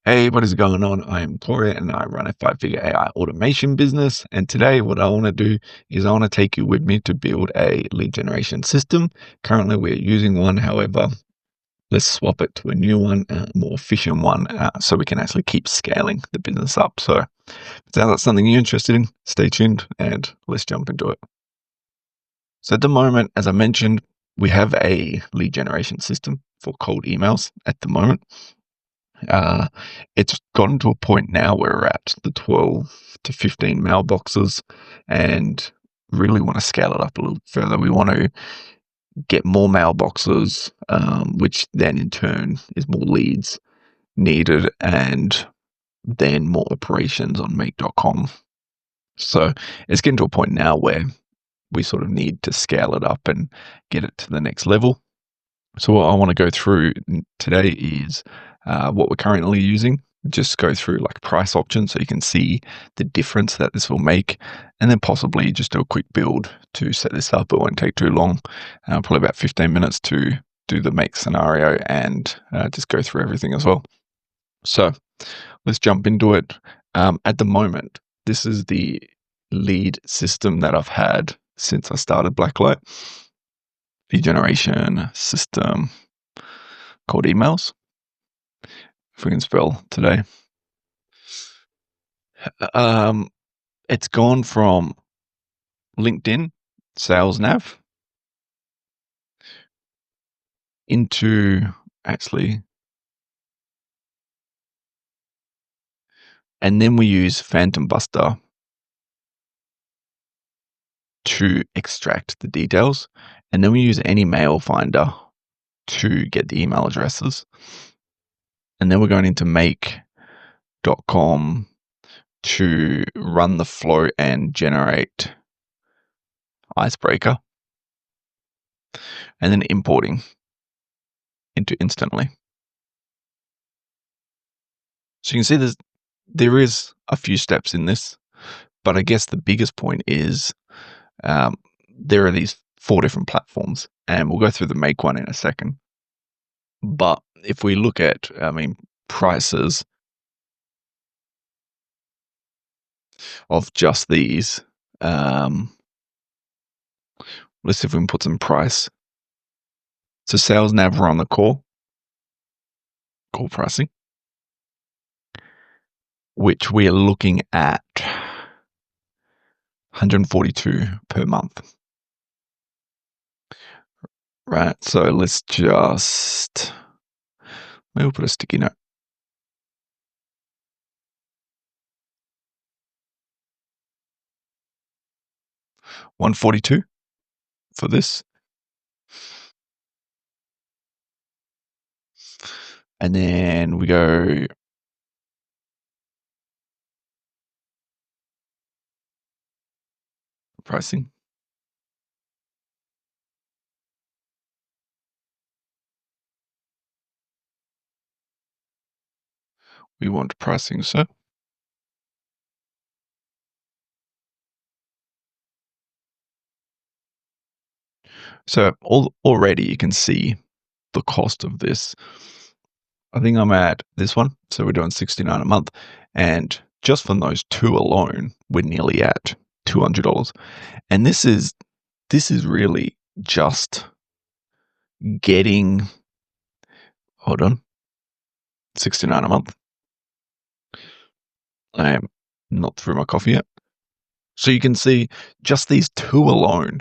Hey, what is going on? I am Corey and I run a five-figure AI automation business. And today, what I want to do is I want to take you with me to build a lead generation system. Currently, we're using one. However, let's swap it to a new one, a more efficient one, so we can actually keep scaling the business up. So, if that's something you're interested in, stay tuned and let's jump into it. So, at the moment, as I mentioned, we have a lead generation system for cold emails at the moment. Uh, it's gotten to a point now where we're at the 12 to 15 mailboxes and really want to scale it up a little further. We want to get more mailboxes, which then in turn is more leads needed and then more operations on make.com. So it's getting to a point now where we sort of need to scale it up and get it to the next level. So what I want to go through today is what we're currently using. Just go through like price options so you can see the difference that this will make, and then possibly just do a quick build to set this up. It won't take too long, probably about 15 minutes to do the make scenario and just go through everything as well. So let's jump into it. At the moment, this is the lead system that I've had since I started Blacklight. Lead generation system called emails. If we can spell today. It's gone from LinkedIn Sales Nav into and then we use Phantom Buster to extract the details, and then we use any mail finder to get the email addresses, and then we're going into make.com to run the flow and generate icebreaker, and then importing into instantly. So you can see there is a few steps in this, but I guess the biggest point is there are these 4 different platforms, and we'll go through the make one in a second. But if we look at, prices of just these, let's see if we can put some price. So sales nav are on the core pricing, which we are looking at 142 per month. Right, so let's just, maybe we'll put a sticky note. 142 for this. And then we go pricing. We want pricing, so already you can see the cost of this. I think I'm at this one, so we're doing $69 a month, and just from those 2 alone, we're nearly at $200. And this is really just getting, hold on, 69 a month. I am not through my coffee yet. So you can see just these 2 alone,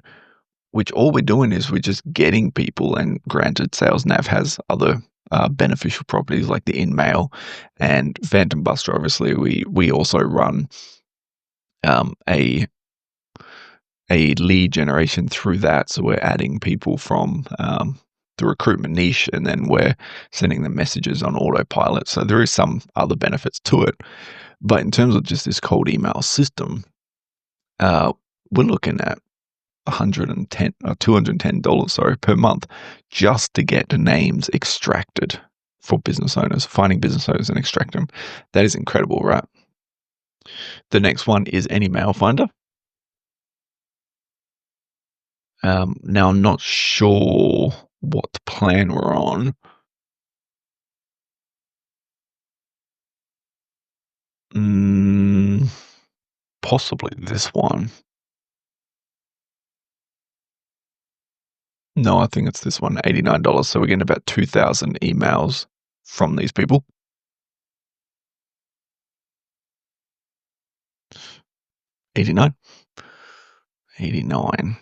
which all we're doing is we're just getting people, and granted Sales Nav has other beneficial properties like the in-mail and Phantom Buster. Obviously, we also run a lead generation through that. So we're adding people from the recruitment niche, and then we're sending them messages on autopilot. So there is some other benefits to it. But in terms of just this cold email system, we're looking at $210 per month just to get the names extracted for business owners, finding business owners and extracting them. That is incredible, right? The next one is any mail finder. Now I'm not sure what plan we're on. Possibly this one. No, I think it's this one, $89. So we're getting about 2,000 emails from these people. 89. 89.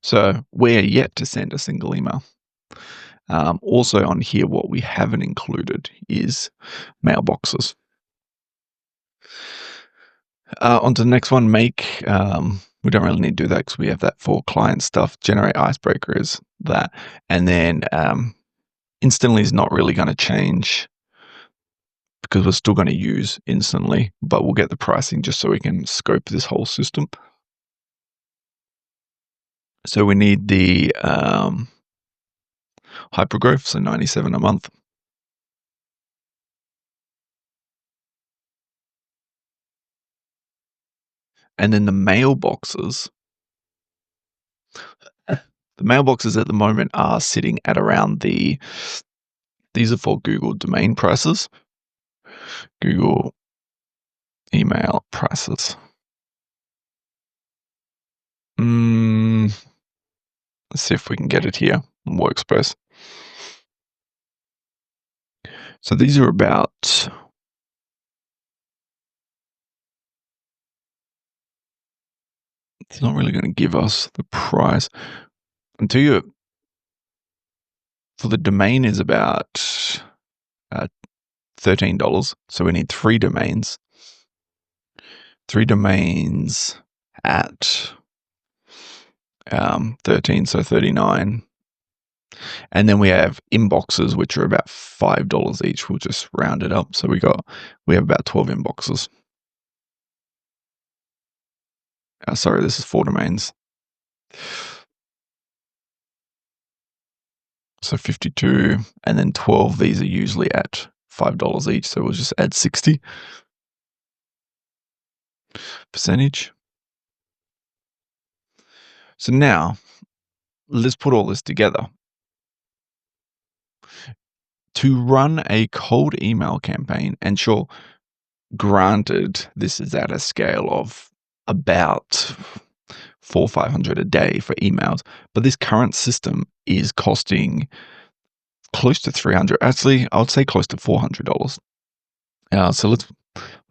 So we're yet to send a single email. Also on here, what we haven't included is mailboxes. On to the next one, make. We don't really need to do that because we have that for client stuff. Generate icebreaker is that. And then instantly is not really going to change because we're still going to use instantly, but we'll get the pricing just so we can scope this whole system. So we need the hypergrowth, so 97 a month. And then the mailboxes. The mailboxes at the moment are sitting at around these are for Google domain prices. Google email prices. Let's see if we can get it here on Workspace. So these are about it's not really going to give us the price until you for the domain is about $13. So we need 3 domains. 3 domains at 13, so 39. And then we have inboxes, which are about $5 each. We'll just round it up. So we have about 12 inboxes. Sorry, this is 4 domains. So 52, and then 12. These are usually at $5 each. So we'll just add 60 percentage. So now let's put all this together. To run a cold email campaign, and sure, granted, this is at a scale of about 400 or 500 a day for emails, but this current system is costing close to 300. Actually, I would say close to $400. So let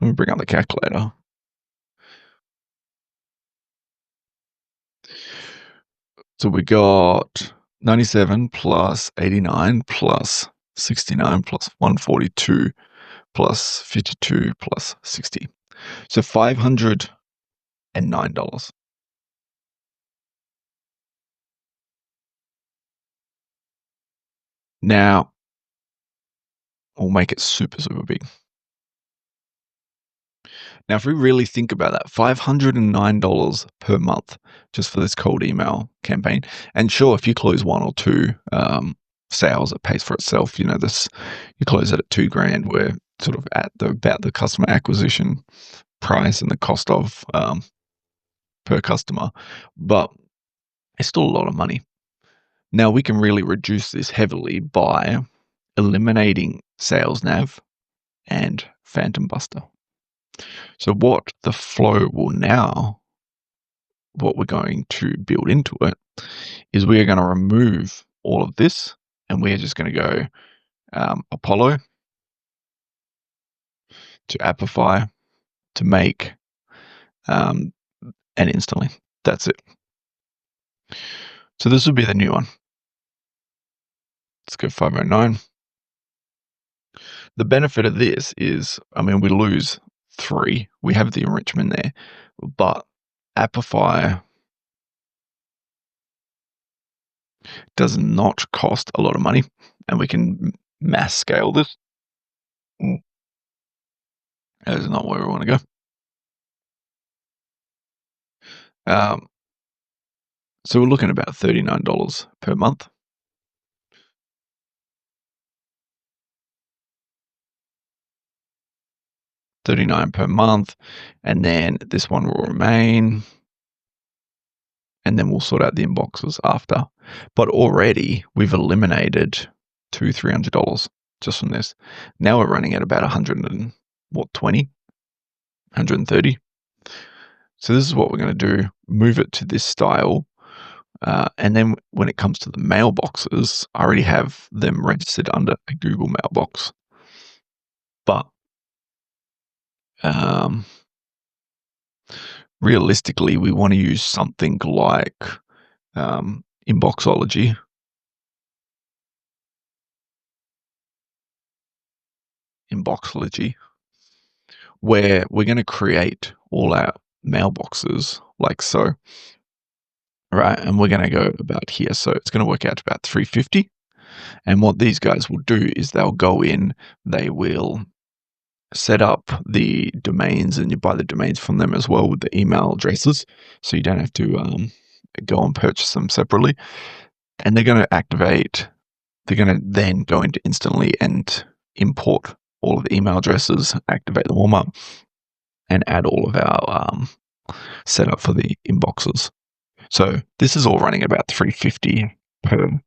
me bring up the calculator. So we got 97 plus 89 plus 69 plus 142 plus 52 plus 60. So $509. Now, we'll make it super, super big. Now, if we really think about that, $509 per month just for this cold email campaign. And sure, if you close 1 or 2 sales, it pays for itself. You close it at $2,000. We're sort of at about the customer acquisition price and the cost of per customer, but it's still a lot of money. Now we can really reduce this heavily by eliminating Sales Nav and Phantom Buster. So what the flow will now, what we're going to build into it is we are going to remove all of this, and we're just going to go Apollo to Apify to make and instantly. That's it. So this will be the new one. Let's go 509. The benefit of this is, we lose 3. We have the enrichment there, but Apify does not cost a lot of money, and we can mass scale this. That is not where we want to go. So we're looking at about $39 per month. $39 per month, and then this one will remain, and then we'll sort out the inboxes after. But already we've eliminated $200-300 just from this. Now we're running at about $100 20, 130. So this is what we're going to do, move it to this style. And then when it comes to the mailboxes, I already have them registered under a Google mailbox. But realistically, we want to use something like Inboxology. Where we're going to create all our mailboxes like so. Right, and we're going to go about here. So it's going to work out to about 350. And what these guys will do is they'll go in, they will set up the domains, and you buy the domains from them as well with the email addresses. So you don't have to go and purchase them separately. And they're going to activate, they're going to then go into Instantly and import all of the email addresses, activate them all up, and add all of our setup for the inboxes. So this is all running about $350 per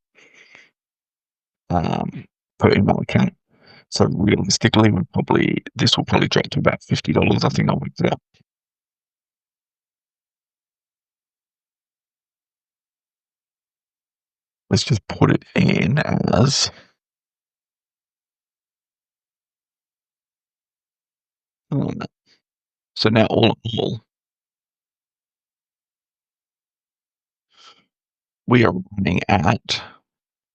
email account. So realistically, this will probably drop to about $50. I think I'll work it out. Let's just put it in as so now all in all, we are running at,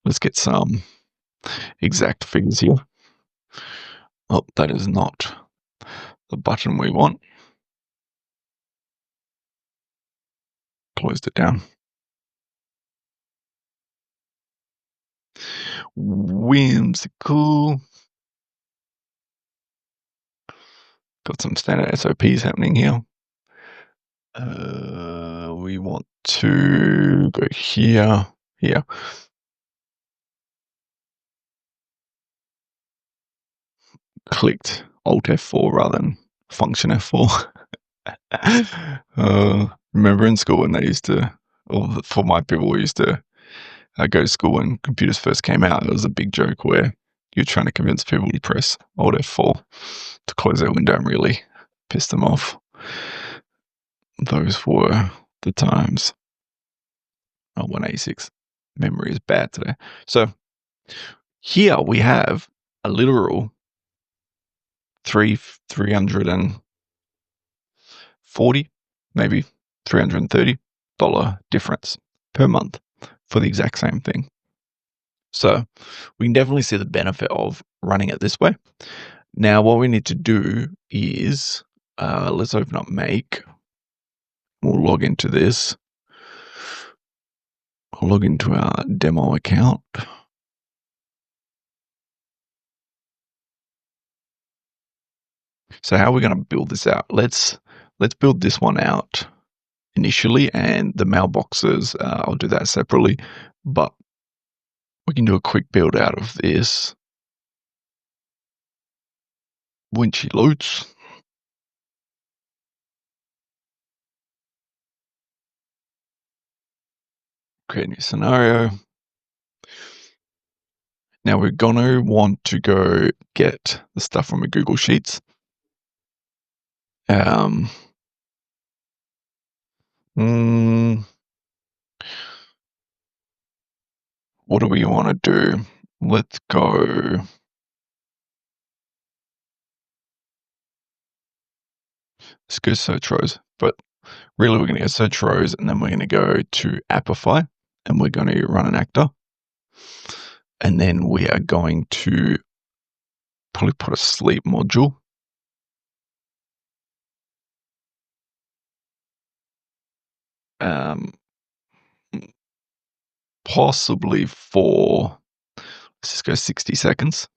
let's get some exact figures here. Oh, that is not the button we want. Closed it down. Whimsical. Got some standard SOPs happening here. We want to go here. Clicked Alt F4 rather than Function F4. Remember in school when they used to, or for my people, we used to go to school when computers first came out. It was a big joke where you're trying to convince people to press Alt F4 to close their window and really piss them off. Those were the times. Oh, 186. Memory is bad today. So here we have a literal $340, maybe $330 difference per month for the exact same thing. So we can definitely see the benefit of running it this way. Now, what we need to do is let's open up Make. We'll log into this. I'll log into our demo account. So how are we going to build this out? Let's build this one out initially, and the mailboxes, I'll do that separately, but we can do a quick build out of this when she loads. Create a new scenario. Now we're going to want to go get the stuff from the Google Sheets. What do we want to do? Let's go. Let's go search rows, but really we're going to go search rows, and then we're going to go to Apify, and we're going to run an actor. And then we are going to probably put a sleep module. Possibly for, let's just go 60 seconds.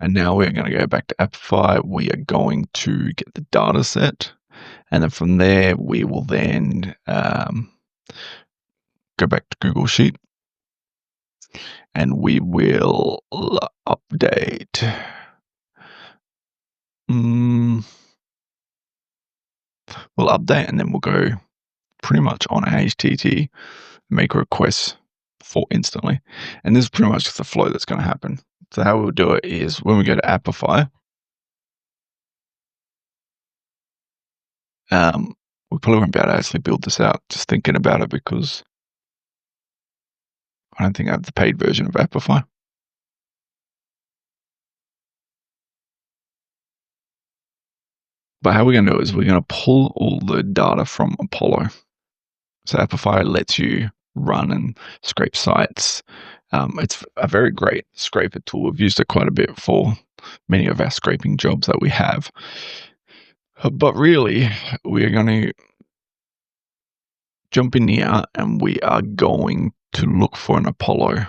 And now we're going to go back to Apify. We are going to get the data set. And then from there, we will then go back to Google Sheet. And we will update. We'll update, and then we'll go pretty much on HTT, make requests for instantly. And this is pretty much just the flow that's going to happen. So how we'll do it is when we go to Apify, we probably won't be able to actually build this out, just thinking about it, because I don't think I have the paid version of Apify. But how we're going to do it is we're going to pull all the data from Apollo. So Apify lets you run and scrape sites. It's a very great scraper tool. We've used it quite a bit for many of our scraping jobs that we have. But really, we're going to jump in here and we are going to look for an Apollo.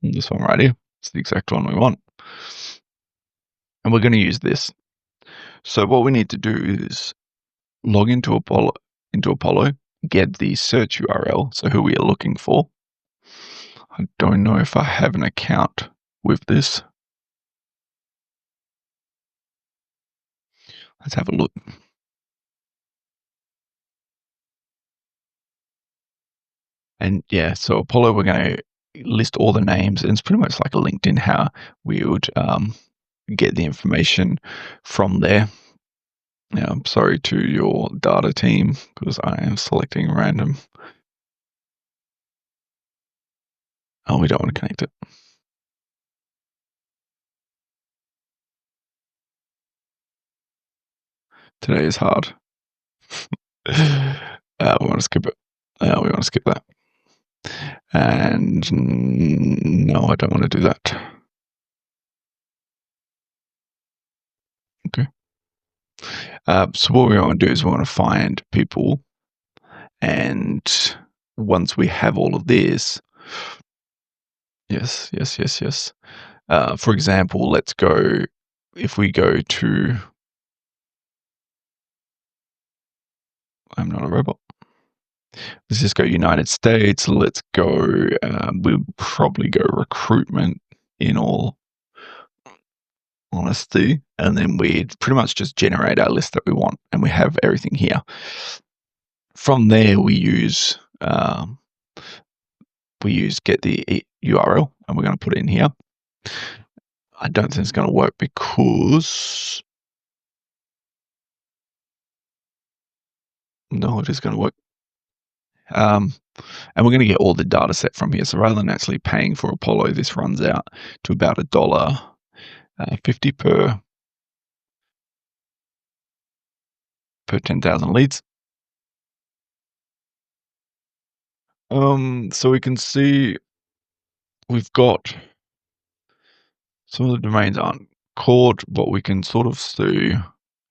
This one right here. It's the exact one we want. And we're going to use this. So what we need to do is log into Apollo, get the search URL, so who we are looking for. I don't know if I have an account with this. Let's have a look. And yeah, so Apollo, we're going to list all the names, and it's pretty much like a LinkedIn, how we would get the information from there. Now, I'm sorry to your data team, because I am selecting random. Oh, we don't want to connect it. Today is hard. We want to skip it. We want to skip that. And no, I don't want to do that. Okay. So what we want to do is we want to find people, and once we have all of this, yes. For example, let's go, if we go to, I'm not a robot. Let's just go United States. Let's go, we'll probably go recruitment, in all honesty, and then we pretty much just generate our list that we want, and we have everything here. From there, we use get the URL, and we're going to put it in here. I don't think it's going to work because no, it is going to work. And we're going to get all the data set from here. So rather than actually paying for Apollo, this runs out to about $1.50 per 10,000 leads. So we can see we've got some of the domains aren't caught, but we can sort of see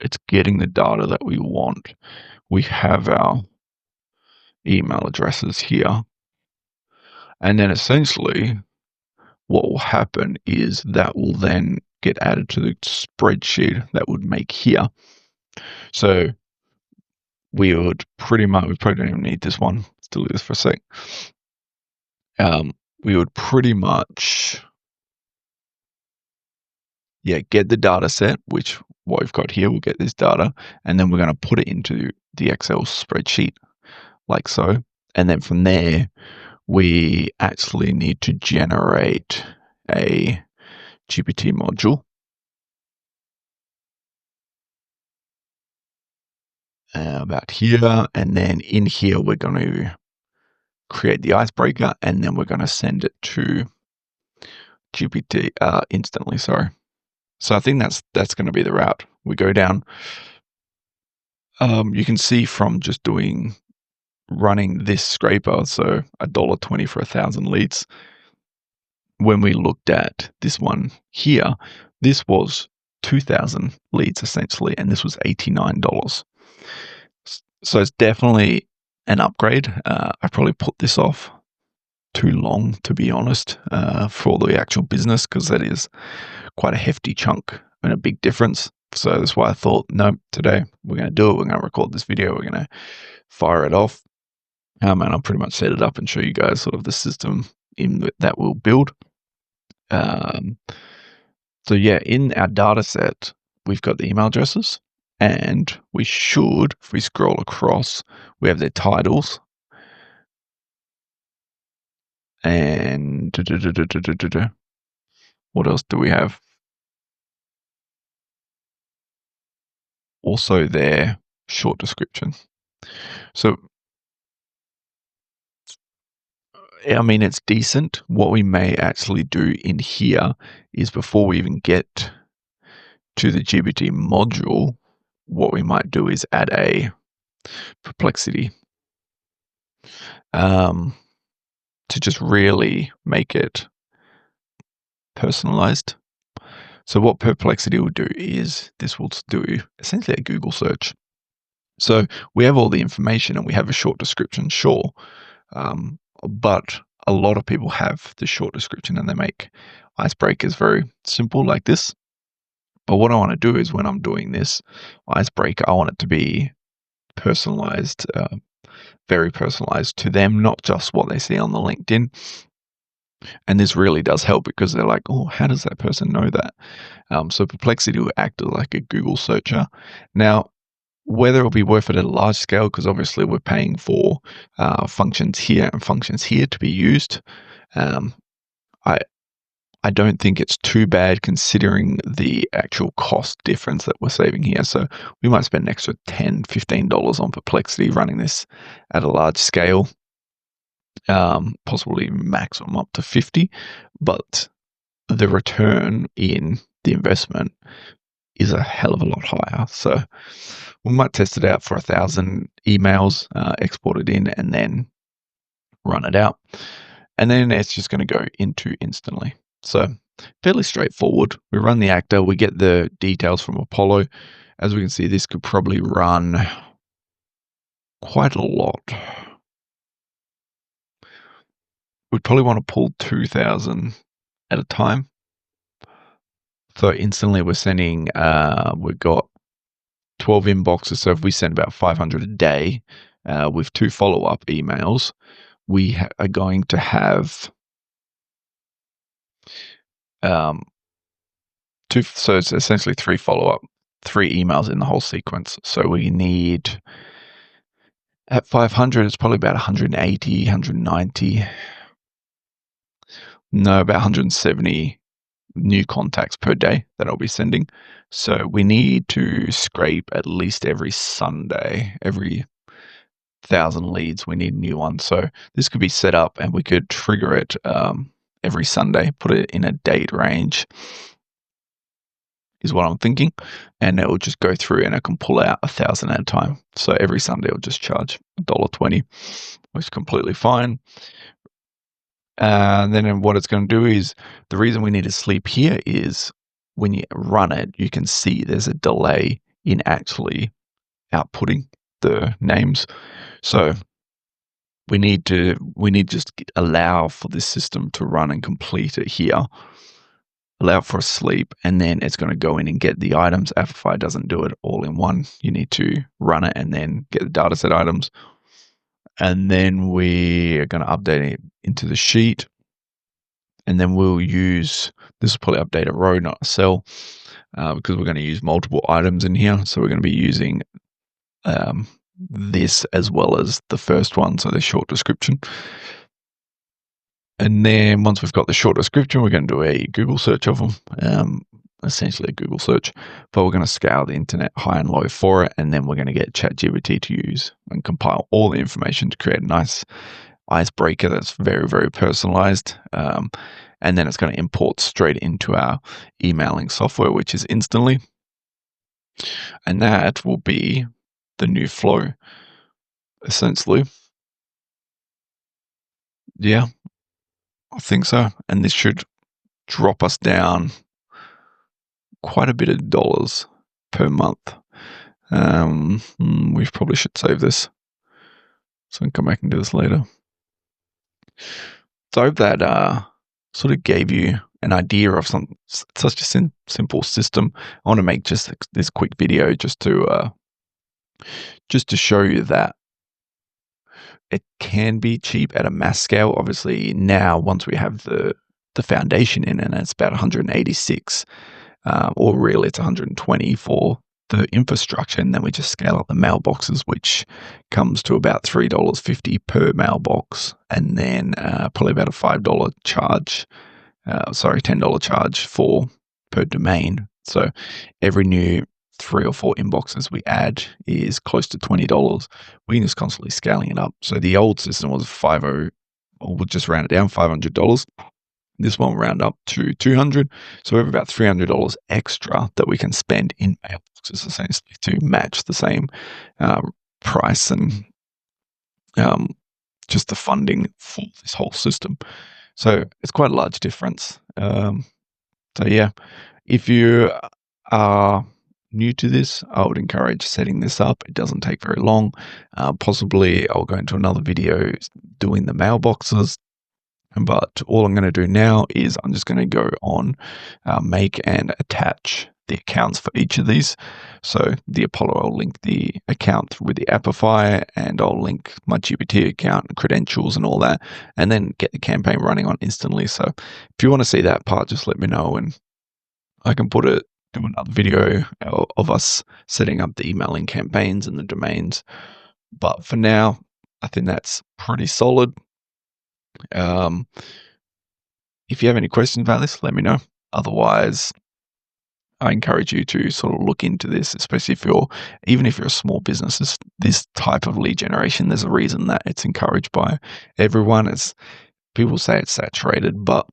it's getting the data that we want. We have our email addresses here. And then essentially what will happen is that will then get added to the spreadsheet that would make here. So we would pretty much, we probably don't even need this one. Let's delete this for a sec. We would pretty much, get the data set, which what we've got here, we'll get this data, and then we're going to put it into the Excel spreadsheet like so. And then from there, we actually need to generate a GPT module. About here, and then in here we're going to create the icebreaker, and then we're going to send it to GPT instantly. Sorry. So I think that's going to be the route we go down. You can see from just running this scraper, so $1.20 for 1,000 leads. When we looked at this one here, this was 2,000 leads essentially, and this was $89. So it's definitely an upgrade. I probably put this off too long, to be honest, for the actual business, because that is quite a hefty chunk and a big difference. So that's why I thought, no, today we're going to do it. We're going to record this video. We're going to fire it off. And I'll pretty much set it up and show you guys sort of the system that we'll build. So yeah, in our data set, we've got the email addresses, and we should, if we scroll across, we have their titles. And what else do we have? Also their short description. So, I mean, it's decent. What we may actually do in here is before we even get to the GPT module, what we might do is add a perplexity to just really make it personalized. So what perplexity will do is this will do essentially a Google search. So we have all the information and we have a short description, sure. But a lot of people have the short description and they make icebreakers very simple like this. But what I want to do is when I'm doing this icebreaker, I want it to be personalized, very personalized to them, not just what they see on the LinkedIn. And this really does help because they're like, oh, how does that person know that? So Perplexity will act like a Google searcher. Now, whether it'll be worth it at a large scale, because obviously we're paying for functions here and functions here to be used. I don't think it's too bad considering the actual cost difference that we're saving here. So we might spend an extra $10, $15 on Perplexity running this at a large scale, possibly maximum up to 50, but the return in the investment is a hell of a lot higher. So we might test it out for 1,000 emails, export it in, and then run it out. And then it's just going to go into instantly. So fairly straightforward. We run the actor, we get the details from Apollo. As we can see, this could probably run quite a lot. We'd probably want to pull 2,000 at a time. So instantly we're sending, we've got 12 inboxes. So if we send about 500 a day with 2 follow-up emails, we are going to have so it's essentially 3 follow-up, 3 emails in the whole sequence. So we need, at 500, it's probably about 180, 190, no, about 170 new contacts per day that I'll be sending. So we need to scrape at least every Sunday, every 1,000 leads, we need a new one. So this could be set up and we could trigger it every Sunday, put it in a date range, is what I'm thinking. And it will just go through and I can pull out 1,000 at a time. So every Sunday it'll just charge $1.20, which is completely fine. And then what it's going to do is, the reason we need to sleep here is when you run it, you can see there's a delay in actually outputting the names. So we need to just allow for this system to run and complete it here, allow for a sleep, and then it's going to go in and get the items. Apify doesn't do it all in one. You need to run it and then get the dataset items. And then we are going to update it into the sheet. And then we'll use, this will probably update a row, not a cell, because we're going to use multiple items in here. So we're going to be using this as well as the first one, so the short description. And then once we've got the short description, we're going to do a Google search of them, essentially a Google search, but we're going to scale the internet high and low for it. And then we're going to get ChatGPT to use and compile all the information to create a nice icebreaker that's very, very personalized. And then it's going to import straight into our emailing software, which is Instantly. And that will be the new flow, essentially. Yeah, I think so. And this should drop us down quite a bit of dollars per month. We probably should save this, so I can come back and do this later. So I hope that sort of gave you an idea of such a simple system. I want to make just this quick video just to show you that it can be cheap at a mass scale. Obviously now, once we have the foundation in, and it's about 186, or really it's 120 for the infrastructure, and then we just scale up the mailboxes, which comes to about $3.50 per mailbox, and then probably about a $5 charge, $10 charge per domain. So every new 3 or 4 inboxes we add is close to $20. We can just constantly scaling it up. So the old system was 50, or we'll just round it down, $500. This one will round up to 200. So we have about $300 extra that we can spend in mailboxes essentially to match the same price and just the funding for this whole system. So it's quite a large difference. So yeah, if you are new to this, I would encourage setting this up. It doesn't take very long. Possibly I'll go into another video doing the mailboxes. But all I'm going to do now is I'm just going to go on make and attach the accounts for each of these. So the Apollo, I'll link the account with the Apify, and I'll link my GPT account and credentials and all that, and then get the campaign running on instantly. So if you want to see that part, just let me know, and I can do another video of us setting up the emailing campaigns and the domains. But for now, I think that's pretty solid. If you have any questions about this, let me know. Otherwise, I encourage you to sort of look into this, especially even if you're a small business. This type of lead generation, there's a reason that it's encouraged by everyone. As people say it's saturated, but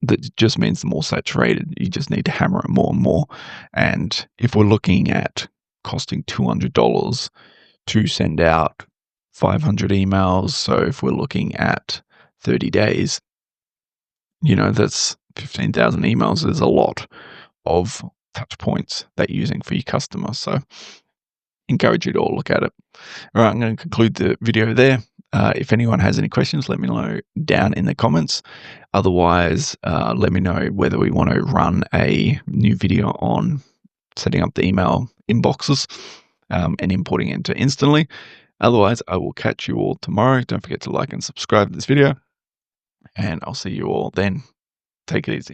that just means the more saturated, you just need to hammer it more and more. And if we're looking at costing $200 to send out 500 emails, so if we're looking at 30 days, that's 15,000 emails. There's a lot of touch points that you're using for your customer. So encourage you to all look at it. All right, I'm going to conclude the video there. If anyone has any questions, let me know down in the comments. Otherwise, let me know whether we want to run a new video on setting up the email inboxes and importing it into Instantly. Otherwise, I will catch you all tomorrow. Don't forget to like and subscribe to this video, and I'll see you all then. Take it easy.